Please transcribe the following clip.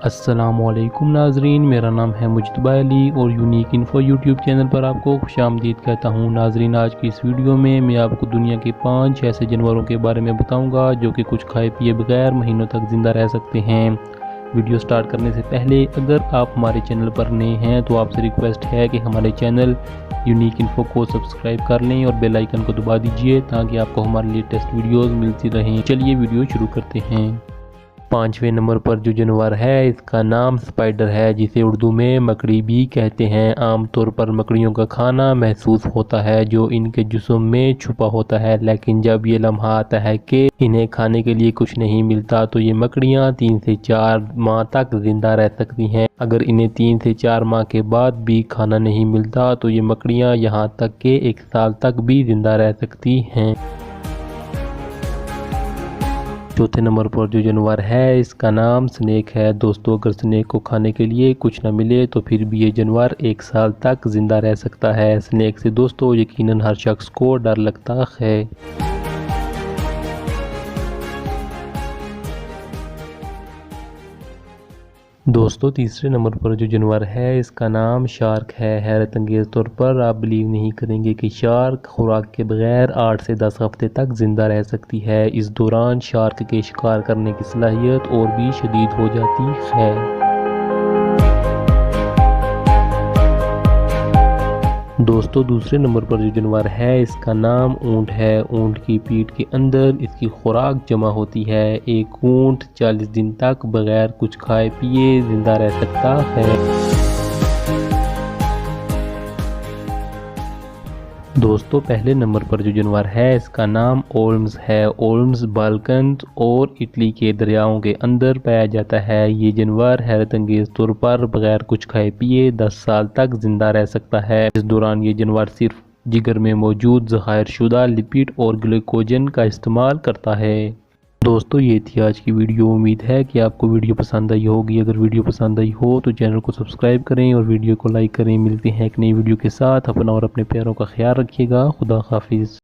अस्सलामुअलैकुम नाजरीन, मेरा नाम है मुजतबा अली और यूनिक इन्फो यूट्यूब चैनल पर आपको खुशामदीद कहता हूँ। नाजरीन, आज की इस वीडियो में मैं आपको दुनिया के 5 ऐसे जानवरों के बारे में बताऊँगा जो कि कुछ खाए पिए बगैर महीनों तक ज़िंदा रह सकते हैं। वीडियो स्टार्ट करने से पहले अगर आप हमारे चैनल पर नए हैं तो आपसे रिक्वेस्ट है कि हमारे चैनल यूनिक इन्फो को सब्सक्राइब कर लें और बेल आइकन को दबा दीजिए ताकि आपको हमारे लेटेस्ट वीडियोज़ मिलती रहें। चलिए वीडियो शुरू करते हैं। 5वें नंबर पर जो जानवर है इसका नाम स्पाइडर है, जिसे उर्दू में मकड़ी भी कहते हैं। आमतौर पर मकड़ियों का खाना महसूस होता है जो इनके जिस्म में छुपा होता है, लेकिन जब ये लम्हा आता है कि इन्हें खाने के लिए कुछ नहीं मिलता तो ये मकड़ियाँ 3 से 4 माह तक जिंदा रह सकती हैं। अगर इन्हें 3 से 4 माह के बाद भी खाना नहीं मिलता तो ये मकड़ियाँ यहाँ तक कि 1 साल तक भी जिंदा रह सकती हैं। चौथे नंबर पर जो जानवर है इसका नाम स्नेक है। दोस्तों, अगर स्नेक को खाने के लिए कुछ न मिले तो फिर भी ये जानवर 1 साल तक जिंदा रह सकता है। स्नेक से दोस्तों यकीनन हर शख्स को डर लगता है। दोस्तों, तीसरे नंबर पर जो जानवर है इसका नाम शार्क है। हैरत अंगेज़ तौर पर आप बिलीव नहीं करेंगे कि शार्क खुराक के बगैर 8 से 10 हफ्ते तक जिंदा रह सकती है। इस दौरान शार्क के शिकार करने की सलाहियत और भी शदीद हो जाती है। दोस्तों, दूसरे नंबर पर जो जानवर है इसका नाम ऊंट है। ऊंट की पीठ के अंदर इसकी खुराक जमा होती है। एक ऊंट 40 दिन तक बगैर कुछ खाए पिए जिंदा रह सकता है। दोस्तों, पहले नंबर पर जो जानवर है इसका नाम ओल्म्स है। ओल्म्स बाल्कन और इटली के दरियाओं के अंदर पाया जाता है। ये जानवर हैरत अंगेज तौर पर बगैर कुछ खाए पिए 10 साल तक जिंदा रह सकता है। इस दौरान ये जानवर सिर्फ जिगर में मौजूद ज़खायर-शुदा लिपिड और ग्लूकोजन का इस्तेमाल करता है। दोस्तों, ये थी आज की वीडियो। उम्मीद है कि आपको वीडियो पसंद आई होगी। अगर वीडियो पसंद आई हो तो चैनल को सब्सक्राइब करें और वीडियो को लाइक करें। मिलते हैं एक नई वीडियो के साथ। अपना और अपने प्यारों का ख्याल रखिएगा। खुदा हाफिज़।